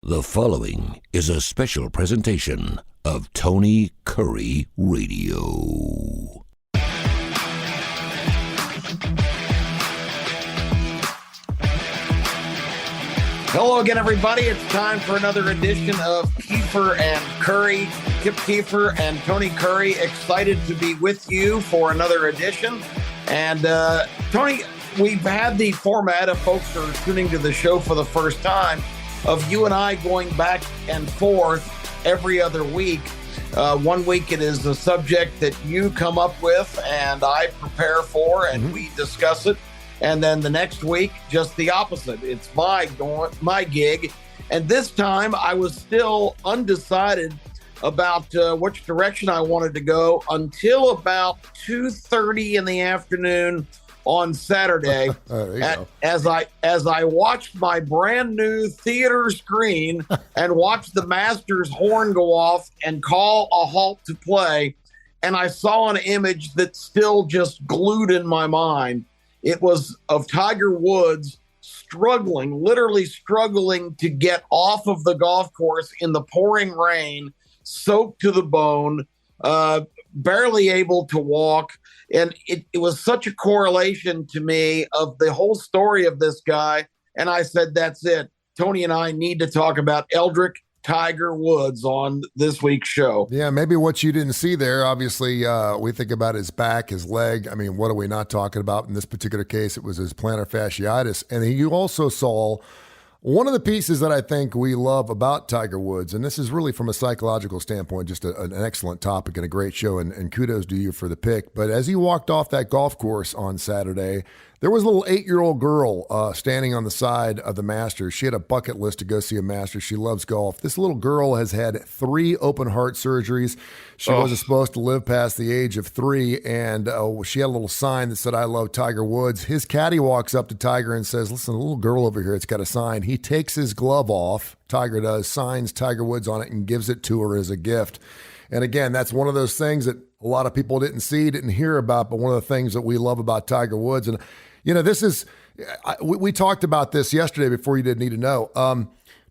The following is a special presentation of Tony Kurre Radio. Hello again, everybody. It's time for another edition of Keefer and Kurre. Kip Keefer and Tony Kurre, excited to be with you for another edition. And Tony, we've had the format, if folks are tuning to the show for the first time, of you and I going back and forth every other week. 1 week it is a subject that you come up with and I prepare for and we discuss it. And then the next week, just the opposite. It's my gig. And this time I was still undecided about which direction I wanted to go until about 2:30 in the afternoon on Saturday. As I watched my brand new theater screen and watched the Masters horn go off and call a halt to play. And I saw an image that still just glued in my mind. It was of Tiger Woods literally struggling to get off of the golf course in the pouring rain, soaked to the bone, barely able to walk. And it was such a correlation to me of the whole story of this guy. And I said, that's it. Tony and I need to talk about Eldrick Tiger Woods on this week's show. Yeah, maybe what you didn't see there, obviously, we think about his back, his leg. I mean, what are we not talking about? In this particular case, it was his plantar fasciitis. And you also saw one of the pieces that I think we love about Tiger Woods, and this is really from a psychological standpoint, just an excellent topic and a great show, and kudos to you for the pick. But as he walked off that golf course on Saturday, there was a little 8-year-old girl standing on the side of the Masters. She had a bucket list to go see a Masters. She loves golf. This little girl has had 3 open heart surgeries. She wasn't supposed to live past the age of 3, and she had a little sign that said, "I love Tiger Woods." His caddy walks up to Tiger and says, "Listen, a little girl over here, it's got a sign." He takes his glove off, Tiger does, signs Tiger Woods on it, and gives it to her as a gift. And again, that's one of those things that a lot of people didn't see, didn't hear about, but one of the things that we love about Tiger Woods. And you know, this is, we talked about this yesterday before you didn't need to know.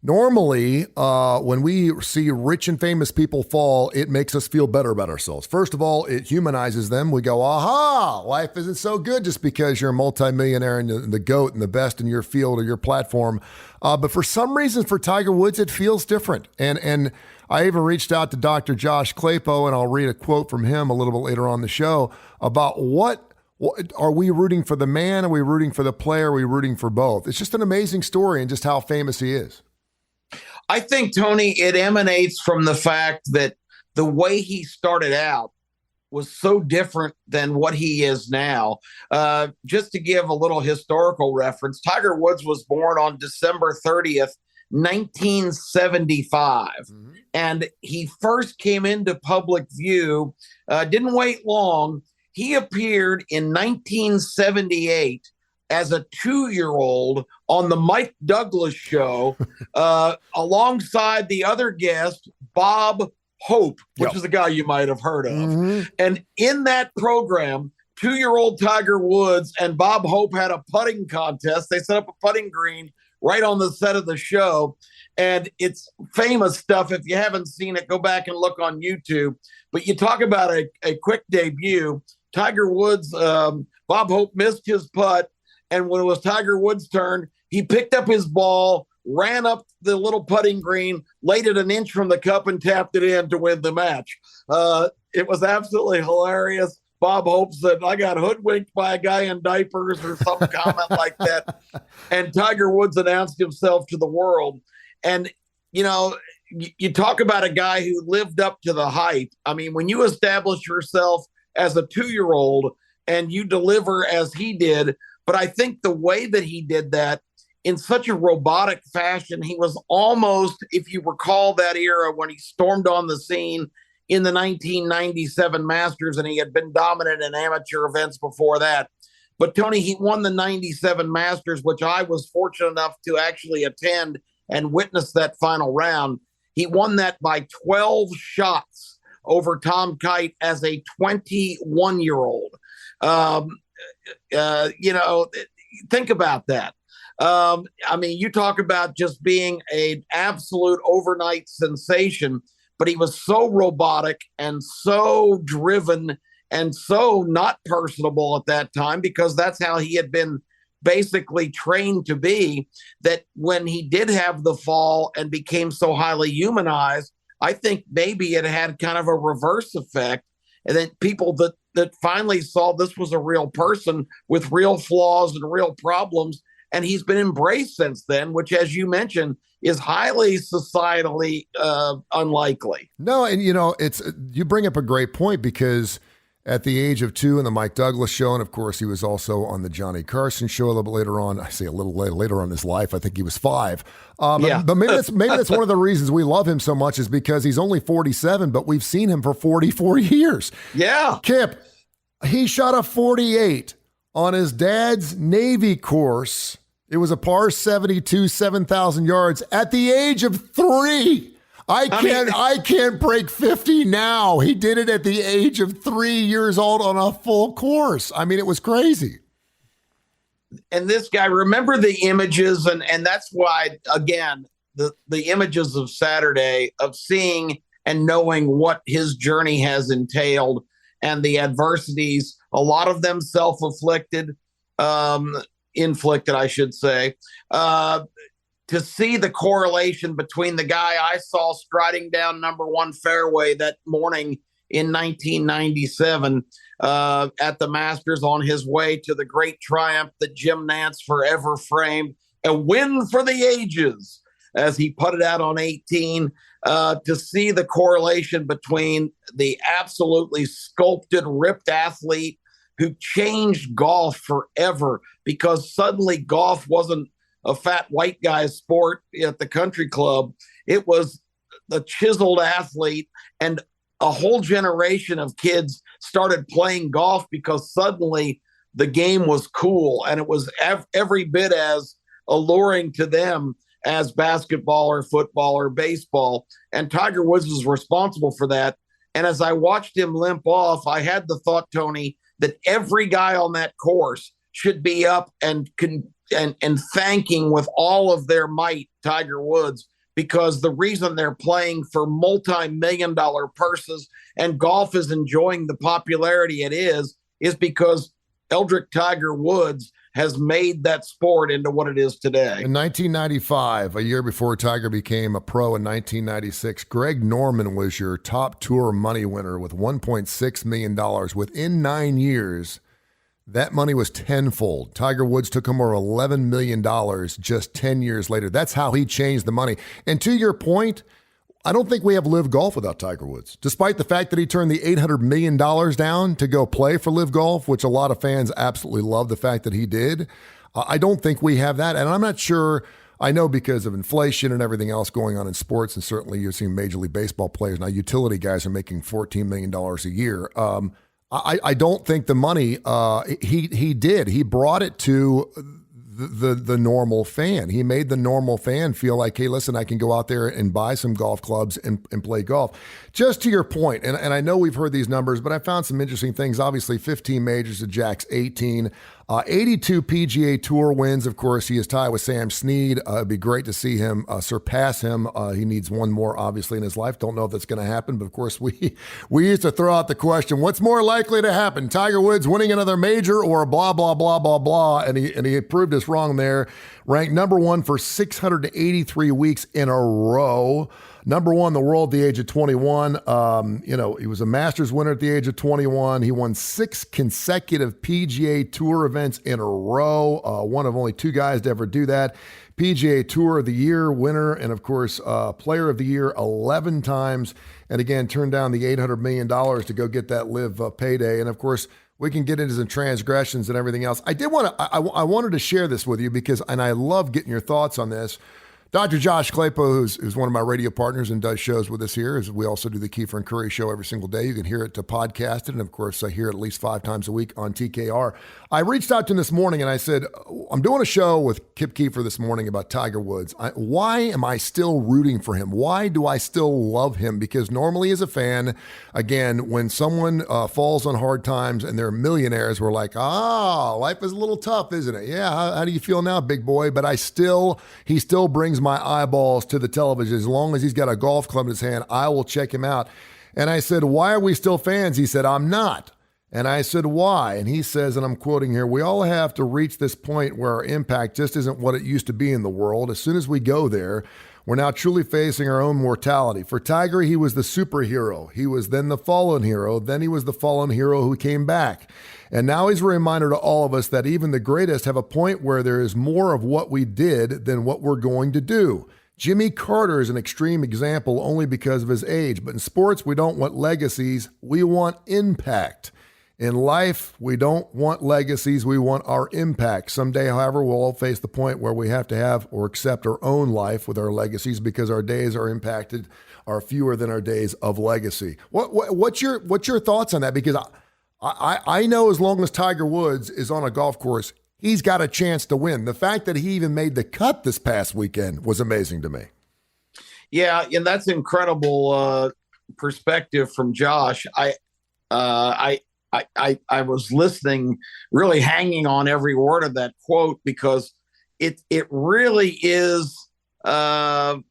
Normally, when we see rich and famous people fall, it makes us feel better about ourselves. First of all, it humanizes them. We go, aha, life isn't so good just because you're a multimillionaire and the GOAT and the best in your field or your platform. But for some reason, for Tiger Woods, it feels different. And I even reached out to Dr. Josh Claypo, and I'll read a quote from him a little bit later on the show about what are we rooting for, the man? Are we rooting for the player? Are we rooting for both? It's just an amazing story and just how famous he is. I think, Tony, it emanates from the fact that the way he started out was so different than what he is now. Just to give a little historical reference, Tiger Woods was born on December 30th, 1975. And he first came into public view, didn't wait long. He appeared in 1978 as a 2-year-old on the Mike Douglas show alongside the other guest, Bob Hope, which is a guy you might have heard of. And in that program, 2-year-old Tiger Woods and Bob Hope had a putting contest. They set up a putting green right on the set of the show. And it's famous stuff. If you haven't seen it, go back and look on YouTube. But you talk about a quick debut. Tiger Woods, Bob Hope missed his putt. And when it was Tiger Woods' turn, he picked up his ball, ran up the little putting green, laid it an inch from the cup and tapped it in to win the match. It was absolutely hilarious. Bob Hope said, "I got hoodwinked by a guy in diapers," or some comment like that. And Tiger Woods announced himself to the world. And, you know, you talk about a guy who lived up to the hype. I mean, when you establish yourself as a 2-year-old and you deliver as he did, but I think the way that he did that in such a robotic fashion, he was almost, if you recall that era when he stormed on the scene in the 1997 Masters, and he had been dominant in amateur events before that. But Tony, he won the 97 Masters, which I was fortunate enough to actually attend and witness that final round. He won that by 12 shots over Tom Kite as a 21-year-old. You know, think about that. I mean, you talk about just being an absolute overnight sensation, but he was so robotic and so driven and so not personable at that time because that's how he had been basically trained to be, that when he did have the fall and became so highly humanized, I think maybe it had kind of a reverse effect. And then people that finally saw this was a real person with real flaws and real problems. And he's been embraced since then, which, as you mentioned, is highly societally unlikely. No, and you bring up a great point because at the age of 2 in the Mike Douglas show, and of course he was also on the Johnny Carson show a little bit later on. I say a little later on in his life. I think he was 5. Yeah. But maybe that's one of the reasons we love him so much is because he's only 47, but we've seen him for 44 years. Yeah. Kip, he shot a 48 on his dad's Navy course. It was a par 72, 7,000 yards at the age of 3. I can't break 50 now. He did it at the age of 3 years old on a full course. I mean, it was crazy. And this guy, remember the images, and that's why, again, the images of Saturday, of seeing and knowing what his journey has entailed and the adversities, a lot of them self-inflicted, inflicted, I should say, to see the correlation between the guy I saw striding down number 1 fairway that morning in 1997 at the Masters on his way to the great triumph that Jim Nantz forever framed, a win for the ages, as he putted out on 18, to see the correlation between the absolutely sculpted, ripped athlete who changed golf forever because suddenly golf wasn't a fat white guy's sport at the country club. It was the chiseled athlete, and a whole generation of kids started playing golf because suddenly the game was cool and it was every bit as alluring to them as basketball or football or baseball. And Tiger Woods was responsible for that. And as I watched him limp off, I had the thought, Tony, that every guy on that course should be up and thanking with all of their might Tiger Woods, because the reason they're playing for multi-million-dollar purses and golf is enjoying the popularity it is because Eldrick Tiger Woods has made that sport into what it is today. In 1995, a year before Tiger became a pro in 1996, Greg Norman was your top tour money winner with $1.6 million. Within 9 years, that money was tenfold. Tiger Woods took home over $11 million just 10 years later. That's how he changed the money. And to your point, I don't think we have Live Golf without Tiger Woods. Despite the fact that he turned the $800 million down to go play for Live Golf, which a lot of fans absolutely love the fact that he did, I don't think we have that. And I'm not sure, I know because of inflation and everything else going on in sports, and certainly you're seeing Major League Baseball players now, utility guys are making $14 million a year. I don't think the money he did. He brought it to the normal fan. He made the normal fan feel like, hey, listen, I can go out there and buy some golf clubs and play golf. Just to your point, and I know we've heard these numbers, but I found some interesting things. Obviously, 15 majors to Jack's 18. 82 PGA Tour wins. Of course, he is tied with Sam Snead. It'd be great to see him surpass him. He needs one more, obviously, in his life. Don't know if that's going to happen, but of course, we used to throw out the question: what's more likely to happen, Tiger Woods winning another major or blah blah blah blah blah? And he proved us wrong there. Ranked number 1 for 683 weeks in a row. Number 1 in the world at the age of 21. He was a Masters winner at the age of 21. He won 6 consecutive PGA Tour events in a row. One of only 2 guys to ever do that. PGA Tour of the Year winner, and of course, Player of the Year 11 times. And again, turned down the $800 million to go get that live payday. And of course, we can get into some transgressions and everything else. I wanted to share this with you because, and I love getting your thoughts on this. Dr. Josh Claypo, who's one of my radio partners and does shows with us here, as we also do the Keefer and Kurre show every single day. You can hear it podcasted, and of course, I hear it at least 5 times a week on TKR. I reached out to him this morning and I said, I'm doing a show with Kip Keefer this morning about Tiger Woods. Why am I still rooting for him? Why do I still love him? Because normally as a fan, again, when someone falls on hard times and they're millionaires, we're like, life is a little tough, isn't it? Yeah, how do you feel now, big boy? But he still brings my eyeballs to the television. As long as he's got a golf club in his hand, I will check him out. And I said, why are we still fans? He said, I'm not. And I said, why? And he says, and I'm quoting here, we all have to reach this point where our impact just isn't what it used to be in the world. As soon as we go there, we're now truly facing our own mortality. For Tiger, he was the superhero. He was then the fallen hero. Then he was the fallen hero who came back. And now he's a reminder to all of us that even the greatest have a point where there is more of what we did than what we're going to do. Jimmy Carter is an extreme example only because of his age. But in sports, we don't want legacies. We want impact. In life, we don't want legacies. We want our impact. Someday, however, we'll all face the point where we have to have or accept our own life with our legacies because our days are impacted are fewer than our days of legacy. What's your thoughts on that? Because I know as long as Tiger Woods is on a golf course, he's got a chance to win. The fact that he even made the cut this past weekend was amazing to me. Yeah, and that's incredible perspective from Josh. I was listening, really hanging on every word of that quote because it really is something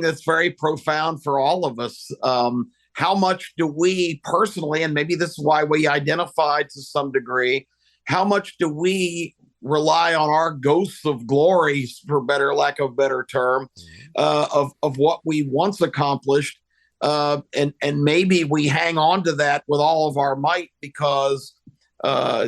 that's very profound for all of us. How much do we personally, and maybe this is why we identify to some degree, how much do we rely on our ghosts of glory, for lack of a better term, of what we once accomplished? And maybe we hang on to that with all of our might because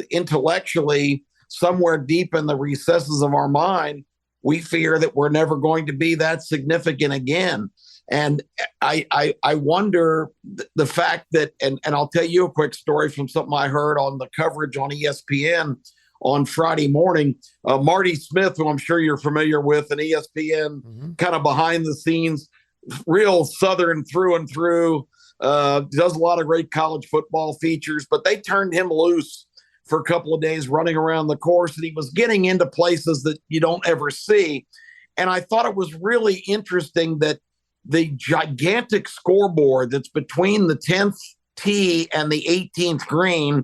intellectually, somewhere deep in the recesses of our mind, we fear that we're never going to be that significant again. And I wonder the fact that, and I'll tell you a quick story from something I heard on the coverage on ESPN on Friday morning. Marty Smith, who I'm sure you're familiar with, an ESPN kind of behind the scenes, real Southern through and through, does a lot of great college football features, but they turned him loose for a couple of days running around the course, and he was getting into places that you don't ever see. And I thought it was really interesting that the gigantic scoreboard that's between the 10th tee and the 18th green,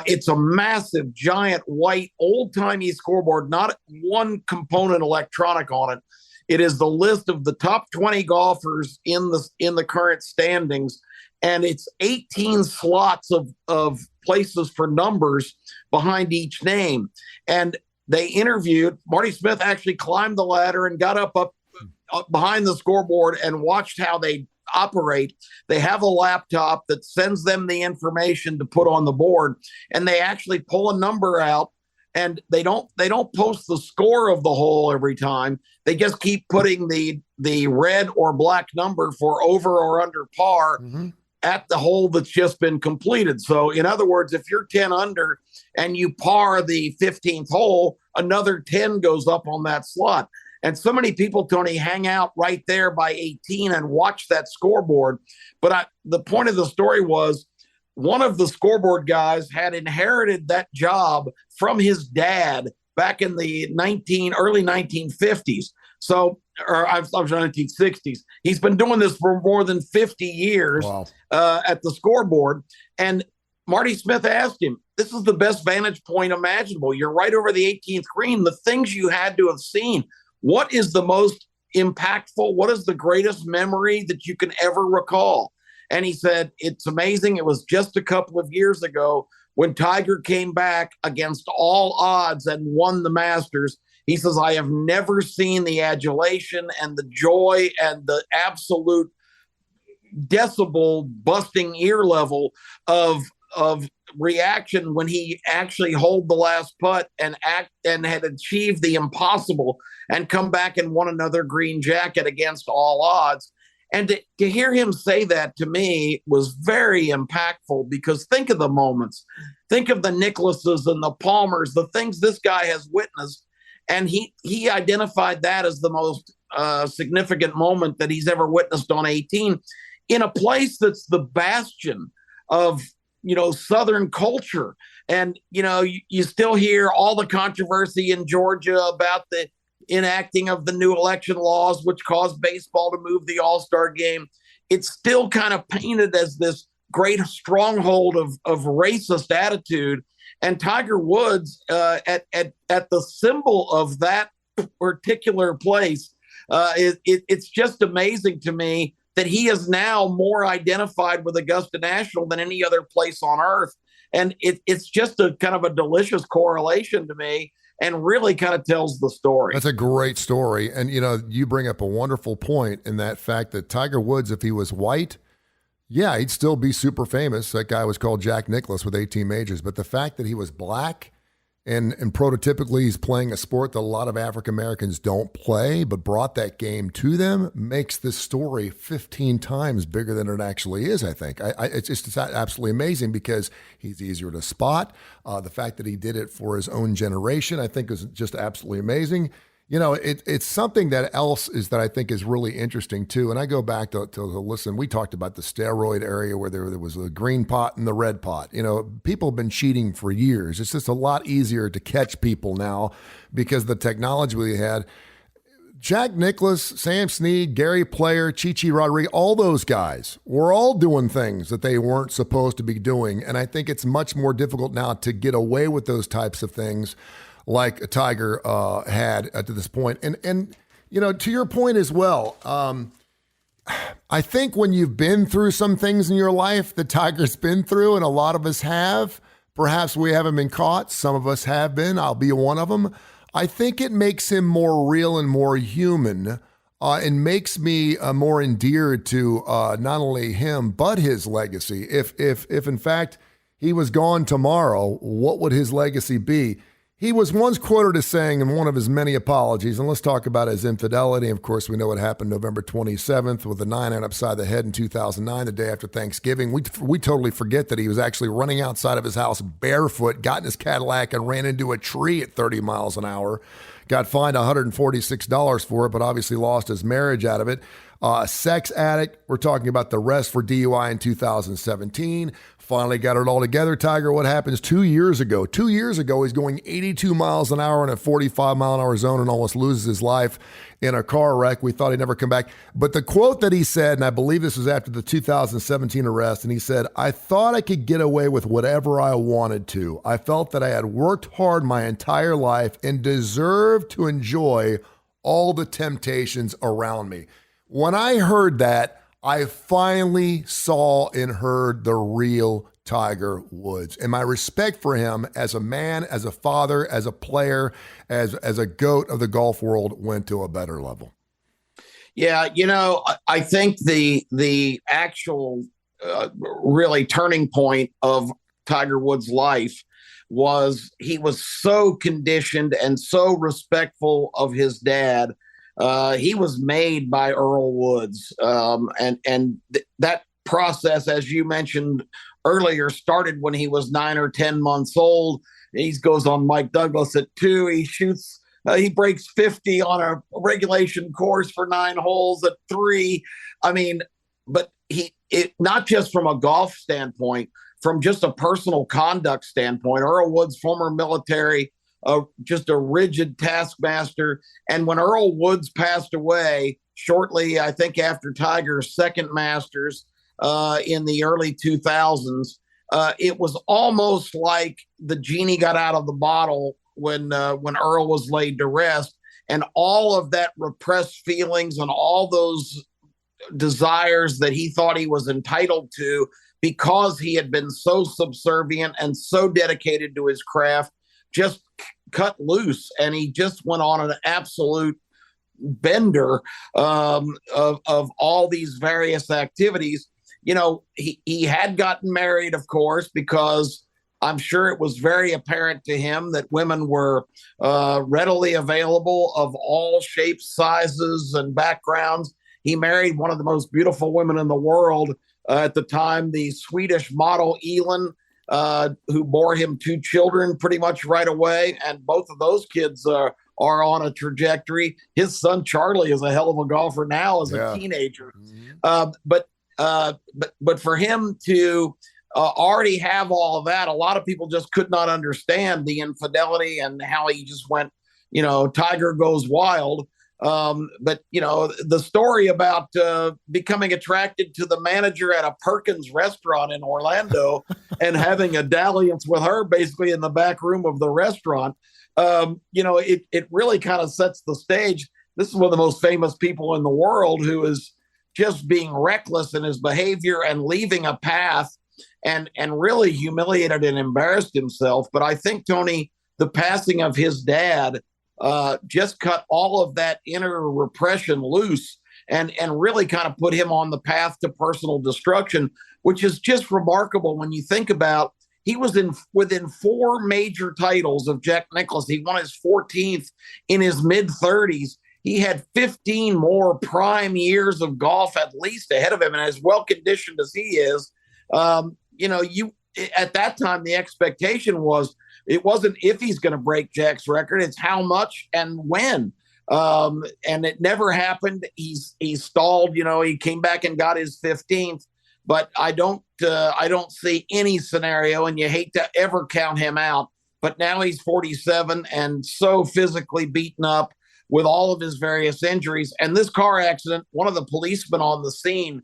it's a massive, giant, white, old-timey scoreboard, not one component electronic on it. It is the list of the top 20 golfers in the current standings, and it's 18 slots of places for numbers behind each name. And they interviewed Marty Smith, actually climbed the ladder and got up behind the scoreboard and watched how they operate. They have a laptop that sends them the information to put on the board, and they actually pull a number out. And they don't post the score of the hole every time. They just keep putting the red or black number for over or under par at the hole that's just been completed. So in other words, if you're 10 under and you par the 15th hole, another 10 goes up on that slot. And so many people, Tony, hang out right there by 18 and watch that scoreboard. But the point of the story was, one of the scoreboard guys had inherited that job from his dad back in the early 1950s. So, I'm sorry, 1960s. He's been doing this for more than 50 years. Wow. At the scoreboard. And Marty Smith asked him, this is the best vantage point imaginable. You're right over the 18th green. The things you had to have seen. What is the most impactful? What is the greatest memory that you can ever recall? And he said, it's amazing. It was just a couple of years ago when Tiger came back against all odds and won the Masters. He says, I have never seen the adulation and the joy and the absolute decibel busting ear level of reaction when he actually holed the last putt and had achieved the impossible and come back and won another green jacket against all odds. And to hear him say that to me was very impactful, because think of the moments. Think of the Nicklauses and the Palmers, the things this guy has witnessed. And he identified that as the most significant moment that he's ever witnessed on 18 in a place that's the bastion of, Southern culture. And, you still hear all the controversy in Georgia about the enacting of the new election laws, which caused baseball to move the All-Star game. It's still kind of painted as this great stronghold of racist attitude. And Tiger Woods, at the symbol of that particular place, it's just amazing to me that he is now more identified with Augusta National than any other place on earth. And it's just a kind of a delicious correlation to me, and really kind of tells the story. That's a great story. And, you bring up a wonderful point in that fact that Tiger Woods, if he was white, yeah, he'd still be super famous. That guy was called Jack Nicklaus with 18 majors. But the fact that he was black and prototypically he's playing a sport that a lot of African Americans don't play, but brought that game to them, makes this story 15 times bigger than it actually is, I think. It's absolutely amazing because he's easier to spot. The fact that he did it for his own generation, I think, is just absolutely amazing. It's something that I think is really interesting too. And I go back to listen, we talked about the steroid area where there was the green pot and the red pot. People have been cheating for years. It's just a lot easier to catch people now because of the technology we had. Jack Nicklaus, Sam Snead, Gary Player, Chi Rodriguez, all those guys were all doing things that they weren't supposed to be doing. And I think it's much more difficult now to get away with those types of things like Tiger had to this point. And to your point as well, I think when you've been through some things in your life that Tiger's been through, and a lot of us have, perhaps we haven't been caught. Some of us have been. I'll be one of them. I think it makes him more real and more human, and makes me more endeared to not only him, but his legacy. If in fact he was gone tomorrow, what would his legacy be? He was once quoted as saying in one of his many apologies, and let's talk about his infidelity. Of course, we know what happened November 27th with a 9-iron upside the head in 2009, the day after Thanksgiving. We totally forget that he was actually running outside of his house barefoot, got in his Cadillac, and ran into a tree at 30 miles an hour. Got fined $146 for it, but obviously lost his marriage out of it. Sex addict. We're talking about the arrest for DUI in 2017. Finally got it all together. Tiger, what happens 2 years ago? 2 years ago, he's going 82 miles an hour in a 45-mile-an-hour zone and almost loses his life in a car wreck. We thought he'd never come back. But the quote that he said, and I believe this was after the 2017 arrest, and he said, "I thought I could get away with whatever I wanted to. I felt that I had worked hard my entire life and deserved to enjoy all the temptations around me." When I heard that, I finally saw and heard the real Tiger Woods. And my respect for him as a man, as a father, as a player, as a GOAT of the golf world went to a better level. Yeah, I think the actual really turning point of Tiger Woods' life was he was so conditioned and so respectful of his dad. He was made by Earl Woods. That process, as you mentioned earlier, started when he was 9 or 10 months old. He goes on Mike Douglas at 2. He shoots, he breaks 50 on a regulation course for 9 holes at 3. I mean, but not just from a golf standpoint, from just a personal conduct standpoint. Earl Woods, former military, just a rigid taskmaster. And when Earl Woods passed away shortly, I think after Tiger's second Masters in the early 2000s, it was almost like the genie got out of the bottle when Earl was laid to rest, and all of that repressed feelings and all those desires that he thought he was entitled to because he had been so subservient and so dedicated to his craft just cut loose, and he just went on an absolute bender of all these various activities. He had gotten married, of course, because I'm sure it was very apparent to him that women were readily available of all shapes, sizes, and backgrounds. He married one of the most beautiful women in the world at the time, the Swedish model Elin, who bore him 2 children pretty much right away. And both of those kids are are on a trajectory. His son Charlie is a hell of a golfer now as a teenager. But for him to already have all of that, a lot of people just could not understand the infidelity and how he just went, Tiger goes wild. But the story about becoming attracted to the manager at a Perkins restaurant in Orlando and having a dalliance with her basically in the back room of the restaurant, it really kind of sets the stage. This is one of the most famous people in the world who is just being reckless in his behavior and leaving a path and really humiliated and embarrassed himself. But I think, Tony, the passing of his dad just cut all of that inner repression loose and really kind of put him on the path to personal destruction, which is just remarkable when you think about he was within 4 major titles of Jack Nicklaus. He won his 14th in his mid-30s. He had 15 more prime years of golf at least ahead of him, and as well-conditioned as he is, at that time, the expectation was it wasn't if he's going to break Jack's record, it's how much and when. And it never happened. He stalled, he came back and got his 15th, but I don't see any scenario, and you hate to ever count him out, but now he's 47 and so physically beaten up with all of his various injuries. And this car accident, one of the policemen on the scene,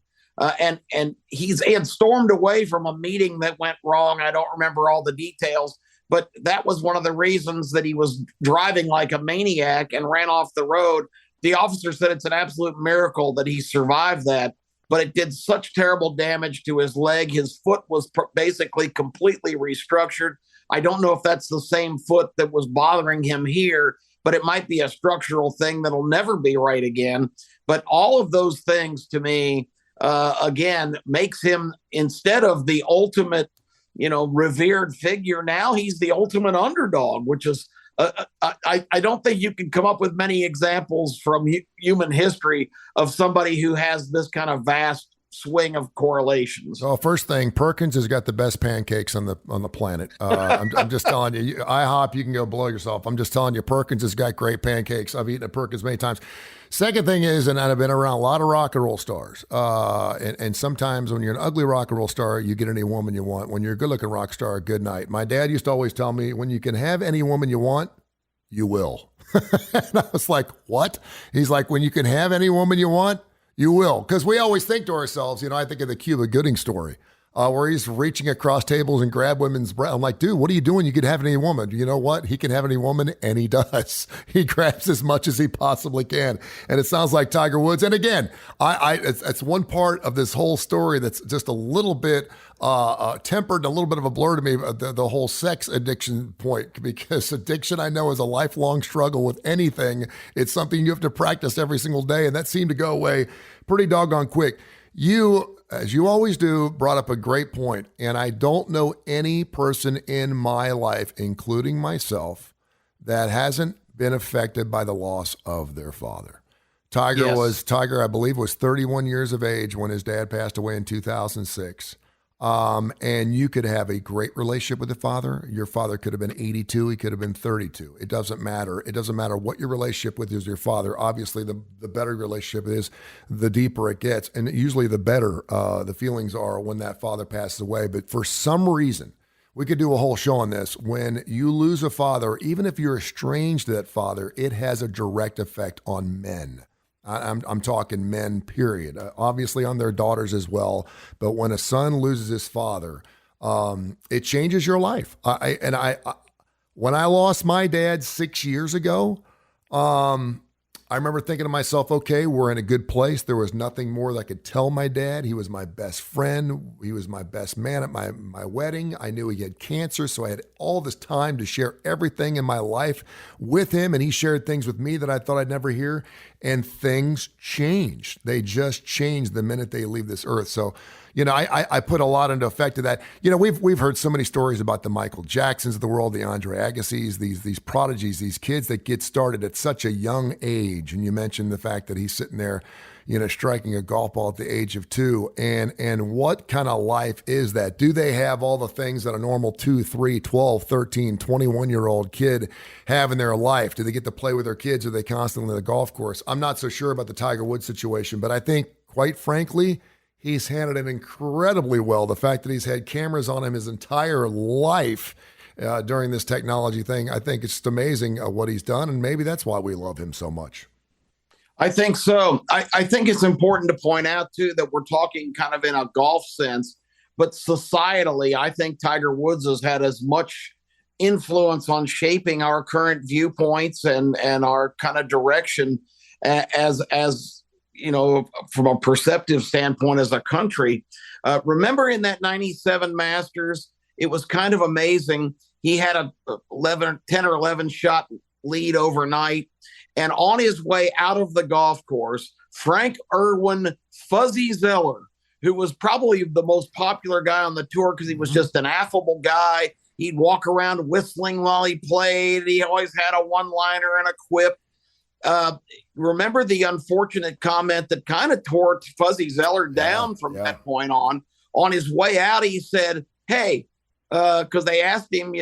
and he had stormed away from a meeting that went wrong. I don't remember all the details, but that was one of the reasons that he was driving like a maniac and ran off the road. The officer said it's an absolute miracle that he survived that, but it did such terrible damage to his leg. His foot was basically completely restructured. I don't know if that's the same foot that was bothering him here, but it might be a structural thing that'll never be right again. But all of those things to me, again, makes him, instead of the ultimate, revered figure, now he's the ultimate underdog, which is, I don't think you can come up with many examples from human history of somebody who has this kind of vast swing of correlations. Well, first thing, Perkins has got the best pancakes on the planet. I'm just telling you, IHOP, you can go blow yourself. I'm just telling you, Perkins has got great pancakes. I've eaten at Perkins many times. Second thing is, and I've been around a lot of rock and roll stars, and sometimes when you're an ugly rock and roll star, you get any woman you want. When you're a good-looking rock star, good night. My dad used to always tell me, when you can have any woman you want, you will. And I was like, what? He's like, when you can have any woman you want, you will. Because we always think to ourselves, I think of the Cuba Gooding story, where he's reaching across tables and grab women's breath. I'm like, dude, what are you doing? You could have any woman. You know what? He can have any woman, and he does. He grabs as much as he possibly can. And it sounds like Tiger Woods. And again, it's one part of this whole story that's just a little bit tempered, a little bit of a blur to me, the whole sex addiction point, because addiction, I know, is a lifelong struggle with anything. It's something you have to practice every single day, and that seemed to go away pretty doggone quick. You, as you always do, brought up a great point, and I don't know any person in my life, including myself, that hasn't been affected by the loss of their father. Tiger, I believe, was 31 years of age when his dad passed away in 2006. And you could have a great relationship with the father. Your father could have been 82. He could have been 32. It doesn't matter. It doesn't matter what your relationship with is your father. Obviously, the better your relationship is, the deeper it gets. And usually the better the feelings are when that father passes away. But for some reason, we could do a whole show on this. When you lose a father, even if you're estranged to that father, it has a direct effect on men. I'm talking men, period. Obviously on their daughters as well. But when a son loses his father, it changes your life. When I lost my dad 6 years ago, I remember thinking to myself, okay, we're in a good place. There was nothing more that I could tell my dad. He was my best friend. He was my best man at my wedding. I knew he had cancer, so I had all this time to share everything in my life with him, and he shared things with me that I thought I'd never hear, and things changed. They just changed the minute they leave this earth. So, I put a lot into effect of that. We've heard so many stories about the Michael Jacksons of the world, the Andre Agassi's, these prodigies, these kids that get started at such a young age. And you mentioned the fact that he's sitting there, striking a golf ball at the age of 2. And what kind of life is that? Do they have all the things that a normal 2, 3, 12, 13, 21-year-old kid have in their life? Do they get to play with their kids? Are they constantly on the golf course? I'm not so sure about the Tiger Woods situation, but I think, quite frankly, he's handled it incredibly well. The fact that he's had cameras on him his entire life during this technology thing, I think it's just amazing what he's done, and maybe that's why we love him so much. I think so. I think it's important to point out, too, that we're talking kind of in a golf sense, but societally, I think Tiger Woods has had as much influence on shaping our current viewpoints and our kind of direction as from a perceptive standpoint as a country. Remember in that 97 Masters, it was kind of amazing. He had a 10 or 11 shot lead overnight. And on his way out of the golf course, Frank Irwin Fuzzy Zeller, who was probably the most popular guy on the tour because he was just an affable guy. He'd walk around whistling while he played. He always had a one-liner and a quip. Remember the unfortunate comment that kind of tore Fuzzy Zeller down from that point on? On his way out, he said, hey, because they asked him,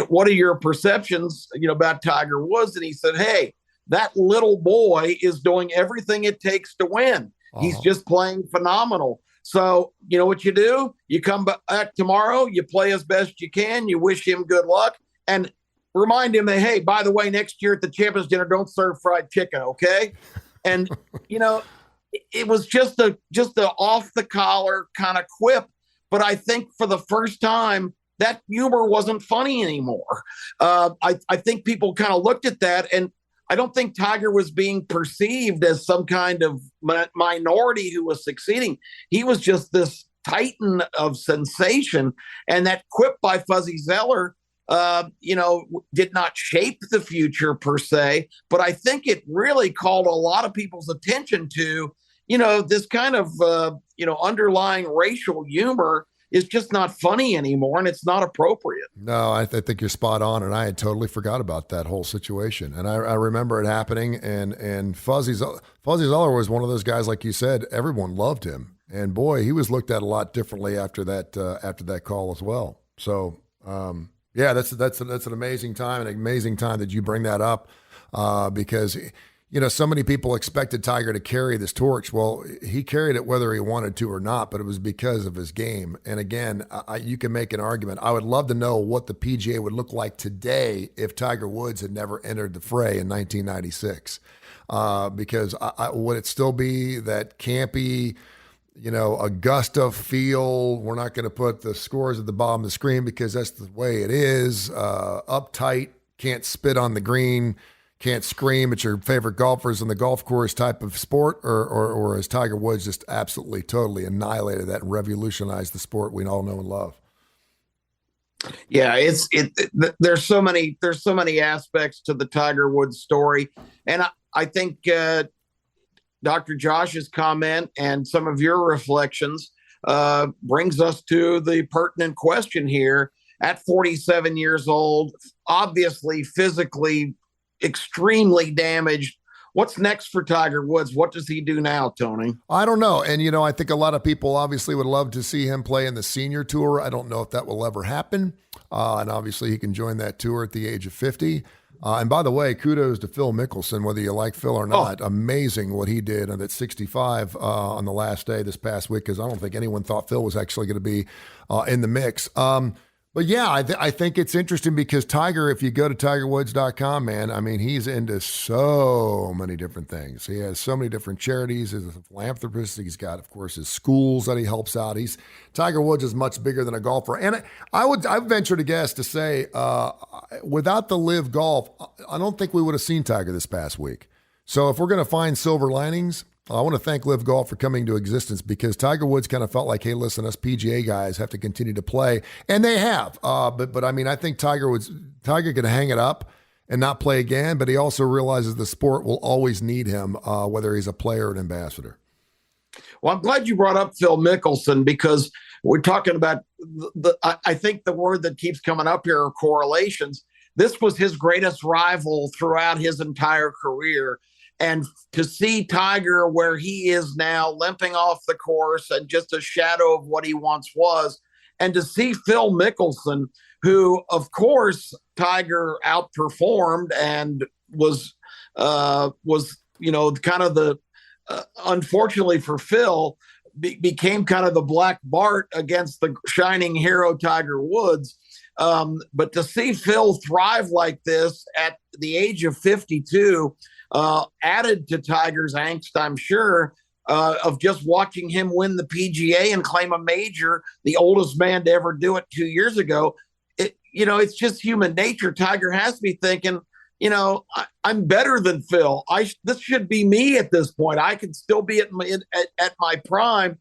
what are your perceptions, about Tiger Woods? And he said, hey, that little boy is doing everything it takes to win. He's just playing phenomenal. So, you know what you do? You come back tomorrow, you play as best you can, you wish him good luck, and remind him that, hey, by the way, next year at the Champions Dinner, don't serve fried chicken, okay? And, it was just a off the collar kind of quip. But I think for the first time, that humor wasn't funny anymore. I think people kind of looked at that, and I don't think Tiger was being perceived as some kind of minority who was succeeding. He was just this titan of sensation. And that quip by Fuzzy Zeller, did not shape the future per se, but I think it really called a lot of people's attention to, this kind of, underlying racial humor is just not funny anymore, and it's not appropriate. No, I think you're spot on, and I had totally forgot about that whole situation. And I remember it happening, and Fuzzy Zeller was one of those guys, like you said, everyone loved him. And boy, he was looked at a lot differently after that call as well. So, that's an amazing time, that you bring that up, because so many people expected Tiger to carry this torch. Well, he carried it whether he wanted to or not, but it was because of his game. And again, you can make an argument. I would love to know what the PGA would look like today if Tiger Woods had never entered the fray in 1996, because would it still be that campy, Augusta feel? We're not going to put the scores at the bottom of the screen because that's the way it is. Uptight, can't spit on the green, can't scream at your favorite golfers on the golf course type of sport, or has Tiger Woods just absolutely, totally annihilated that and revolutionized the sport we all know and love? Yeah, there's so many aspects to the Tiger Woods story, and I think Dr. Josh's comment and some of your reflections brings us to the pertinent question here. At 47 years old, obviously physically extremely damaged. What's next for Tiger Woods? What does he do now, Tony? I don't know. And, I think a lot of people obviously would love to see him play in the senior tour. I don't know if that will ever happen. And obviously he can join that tour at the age of 50. And by the way, kudos to Phil Mickelson, whether you like Phil or not. Amazing what he did at 65 on the last day this past week, because I don't think anyone thought Phil was actually going to be in the mix. But yeah, I think it's interesting because Tiger, if you go to tigerwoods.com, man, I mean, he's into so many different things. He has so many different charities. He's a philanthropist. He's got, of course, his schools that he helps out. Tiger Woods is much bigger than a golfer. And I venture to guess to say, without the Live Golf, I don't think we would have seen Tiger this past week. So if we're going to find silver linings, I want to thank Live Golf for coming to existence, because Tiger Woods kind of felt like, hey, listen, us PGA guys have to continue to play, and they have. But I mean, I think Tiger could hang it up and not play again, but he also realizes the sport will always need him, whether he's a player or an ambassador. Well, I'm glad you brought up Phil Mickelson, because we're talking about I think the word that keeps coming up here are correlations. This was his greatest rival throughout his entire career. And to see Tiger where he is now, limping off the course and just a shadow of what he once was, and to see Phil Mickelson, who, of course, Tiger outperformed and was kind of the unfortunately for Phil, became kind of the Black Bart against the shining hero Tiger Woods. But to see Phil thrive like this at the age of 52, added to Tiger's angst, I'm sure, of just watching him win the PGA and claim a major, the oldest man to ever do it 2 years ago. It's just human nature. Tiger has to be thinking, I'm better than Phil. This should be me at this point. I can still be at my prime.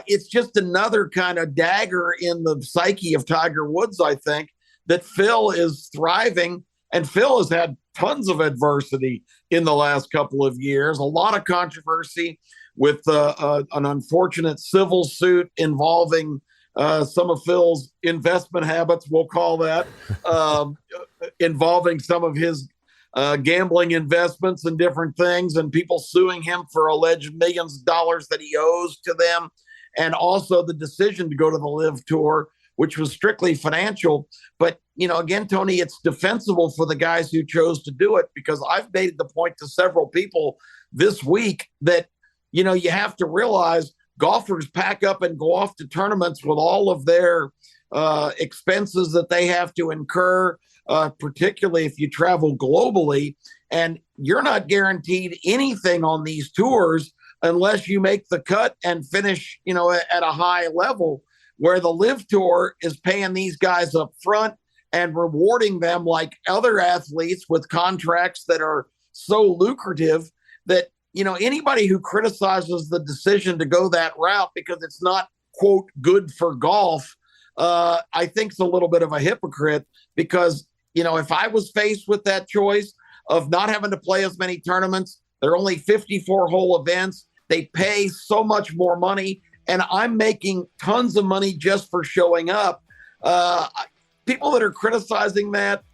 It's just another kind of dagger in the psyche of Tiger Woods, I think, that Phil is thriving. And Phil has had tons of adversity in the last couple of years, a lot of controversy with an unfortunate civil suit involving some of Phil's investment habits, we'll call that, involving some of his gambling investments and different things, and people suing him for alleged millions of dollars that he owes to them. And also the decision to go to the Live Tour, which was strictly financial. But, again, Tony, it's defensible for the guys who chose to do it, because I've made the point to several people this week that, you have to realize golfers pack up and go off to tournaments with all of their expenses that they have to incur, particularly if you travel globally. And you're not guaranteed anything on these tours unless you make the cut and finish, at a high level, where the Live Tour is paying these guys up front and rewarding them like other athletes with contracts that are so lucrative that, anybody who criticizes the decision to go that route because it's not, quote, good for golf, I think is a little bit of a hypocrite, because, if I was faced with that choice of not having to play as many tournaments, they're only 54 hole events, they pay so much more money, and I'm making tons of money just for showing up. People that are criticizing that,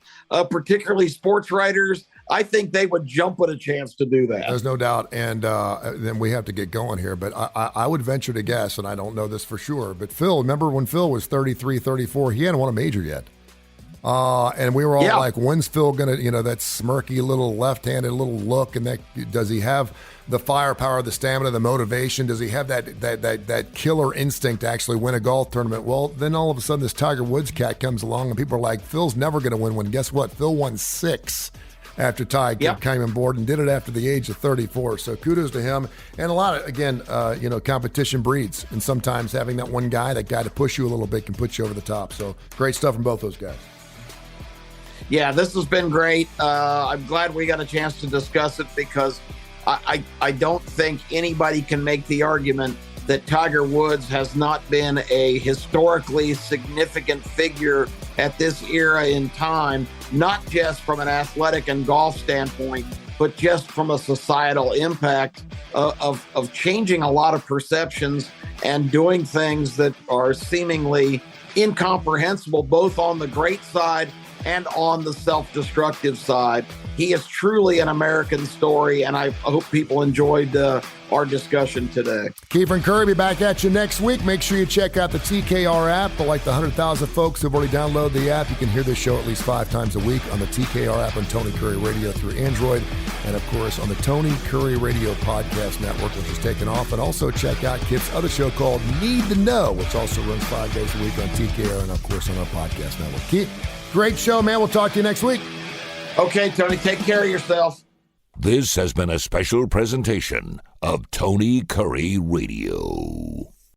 particularly sports writers, I think they would jump at a chance to do that. There's no doubt. And then we have to get going here. But I would venture to guess, and I don't know this for sure, but Phil, remember when Phil was 33, 34, he hadn't won a major yet. And we were all like, when's Phil going to, that smirky little left-handed little look, and that, does he have the firepower, the stamina, the motivation? Does he have that killer instinct to actually win a golf tournament? Well, then all of a sudden this Tiger Woods cat comes along and people are like, Phil's never going to win one. Guess what? Phil won 6 after Tiger came on board and did it after the age of 34. So kudos to him. And a lot of, again, competition breeds. And sometimes having that one guy, that guy to push you a little bit, can put you over the top. So great stuff from both those guys. Yeah, this has been great. I'm glad we got a chance to discuss it, because I don't think anybody can make the argument that Tiger Woods has not been a historically significant figure at this era in time, not just from an athletic and golf standpoint, but just from a societal impact of changing a lot of perceptions and doing things that are seemingly incomprehensible, both on the great side and on the self-destructive side. He is truly an American story, and I hope people enjoyed our discussion today. Keefer and Kurre be back at you next week. Make sure you check out the TKR app. For like the 100,000 folks who've already downloaded the app, you can hear this show at least 5 times a week on the TKR app on Tony Kurre Radio through Android, and of course on the Tony Kurre Radio Podcast Network, which is taken off. And also check out Kip's other show called Need to Know, which also runs 5 days a week on TKR and of course on our podcast network. Kip, great show, man. We'll talk to you next week. Okay, Tony, take care of yourself. This has been a special presentation of Tony Kurre Radio.